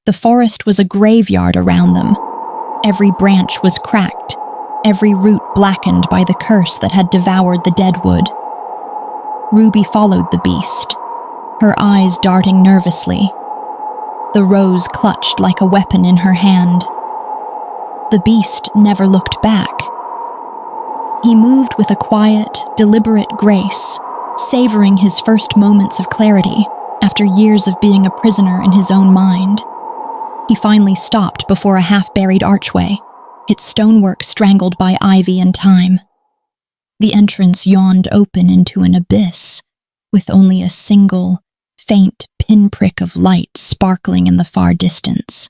The forest was a graveyard around them. Every branch was cracked, every root blackened by the curse that had devoured the dead wood. Ruby followed the beast, her eyes darting nervously. The rose clutched like a weapon in her hand. The beast never looked back. He moved with a quiet, deliberate grace, savoring his first moments of clarity after years of being a prisoner in his own mind. He finally stopped before a half-buried archway, its stonework strangled by ivy and time. The entrance yawned open into an abyss, with only a single, faint pinprick of light sparkling in the far distance.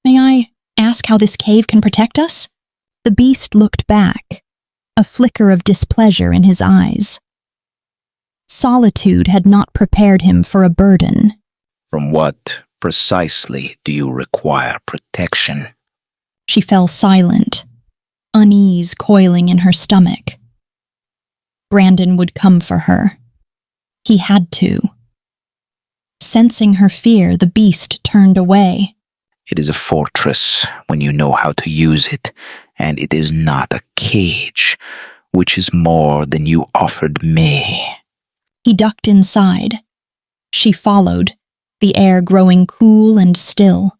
"May I ask how this cave can protect us?" The beast looked back, a flicker of displeasure in his eyes. Solitude had not prepared him for a burden. "From what precisely do you require protection?" She fell silent, unease coiling in her stomach. Brandon would come for her. He had to. Sensing her fear, the beast turned away. "It is a fortress when you know how to use it, and it is not a cage, which is more than you offered me." He ducked inside. She followed, the air growing cool and still.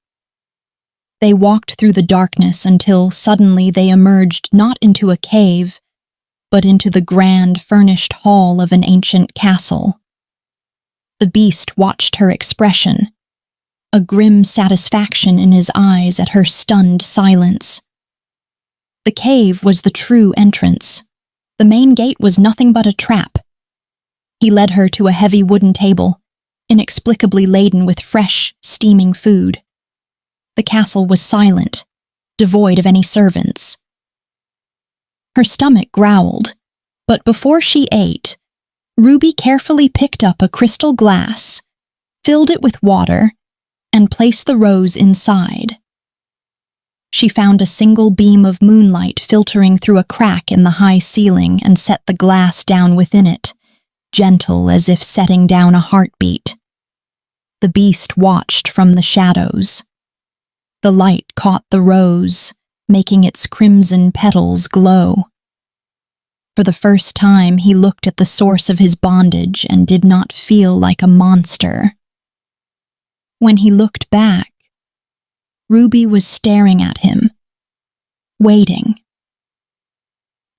They walked through the darkness until suddenly they emerged not into a cave, but into the grand, furnished hall of an ancient castle. The beast watched her expression, a grim satisfaction in his eyes at her stunned silence. The cave was the true entrance. The main gate was nothing but a trap. He led her to a heavy wooden table, inexplicably laden with fresh, steaming food. The castle was silent, devoid of any servants. Her stomach growled, but before she ate, Ruby carefully picked up a crystal glass, filled it with water, and placed the rose inside. She found a single beam of moonlight filtering through a crack in the high ceiling and set the glass down within it, gentle as if setting down a heartbeat. The beast watched from the shadows. The light caught the rose, making its crimson petals glow. For the first time, he looked at the source of his bondage and did not feel like a monster. When he looked back, Ruby was staring at him, waiting.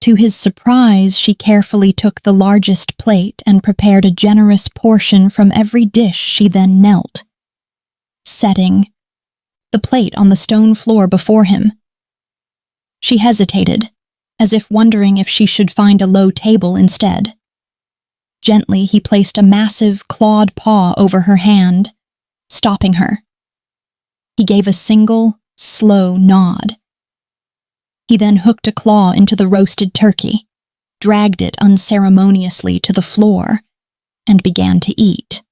To his surprise, she carefully took the largest plate and prepared a generous portion from every dish. She then knelt, setting the plate on the stone floor before him. She hesitated, as if wondering if she should find a low table instead. Gently, he placed a massive, clawed paw over her hand, stopping her. He gave a single, slow nod. He then hooked a claw into the roasted turkey, dragged it unceremoniously to the floor, and began to eat.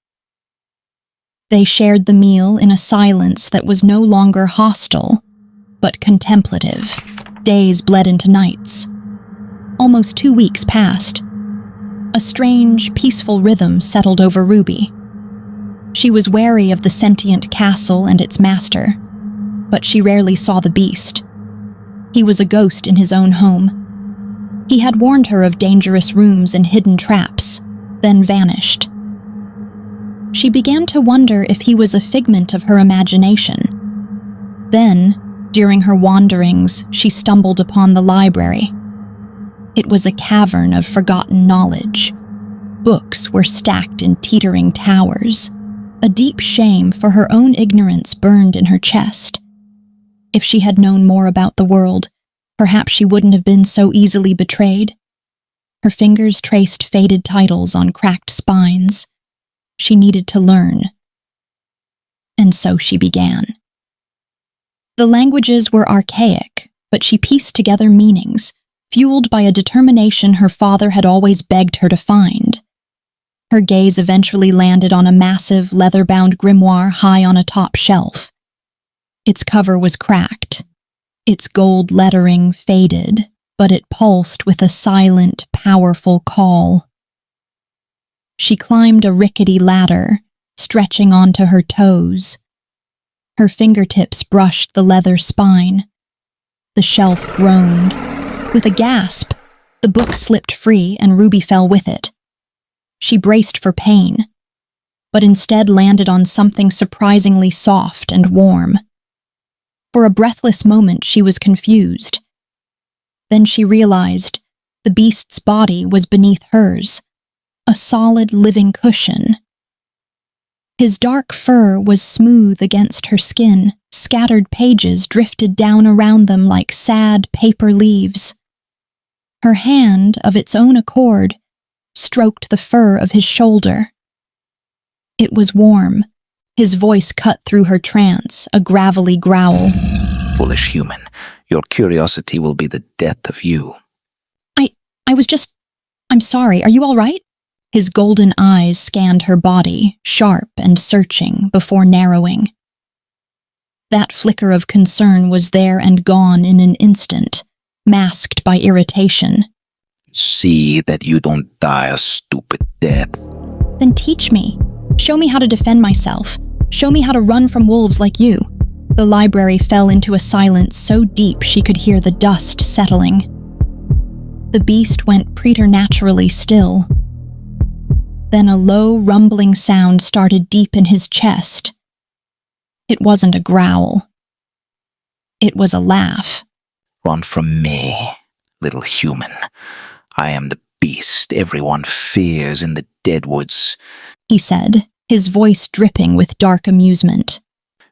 They shared the meal in a silence that was no longer hostile, but contemplative. Days bled into nights. Almost 2 weeks passed. A strange, peaceful rhythm settled over Ruby. She was wary of the sentient castle and its master, but she rarely saw the beast. He was a ghost in his own home. He had warned her of dangerous rooms and hidden traps, then vanished. She began to wonder if he was a figment of her imagination. Then, during her wanderings, she stumbled upon the library. It was a cavern of forgotten knowledge. Books were stacked in teetering towers. A deep shame for her own ignorance burned in her chest. If she had known more about the world, perhaps she wouldn't have been so easily betrayed. Her fingers traced faded titles on cracked spines. She needed to learn. And so she began. The languages were archaic, but she pieced together meanings, fueled by a determination her father had always begged her to find. Her gaze eventually landed on a massive, leather-bound grimoire high on a top shelf. Its cover was cracked, its gold lettering faded, but it pulsed with a silent, powerful call. She climbed a rickety ladder, stretching onto her toes. Her fingertips brushed the leather spine. The shelf groaned. With a gasp, the book slipped free and Ruby fell with it. She braced for pain, but instead landed on something surprisingly soft and warm. For a breathless moment, she was confused. Then she realized the beast's body was beneath hers, a solid living cushion. His dark fur was smooth against her skin, scattered pages drifted down around them like sad paper leaves. Her hand, of its own accord, stroked the fur of his shoulder. It was warm. His voice cut through her trance, a gravelly growl. Foolish human, your curiosity will be the death of you. I'm sorry, are you all right? His golden eyes scanned her body, sharp and searching, before narrowing. That flicker of concern was there and gone in an instant, masked by irritation. See that you don't die a stupid death. Then teach me. Show me how to defend myself. Show me how to run from wolves like you. The library fell into a silence so deep she could hear the dust settling. The beast went preternaturally still. Then a low, rumbling sound started deep in his chest. It wasn't a growl. It was a laugh. Run from me, little human. I am the beast everyone fears in the deadwoods, he said, his voice dripping with dark amusement.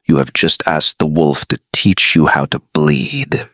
You have just asked the wolf to teach you how to bleed.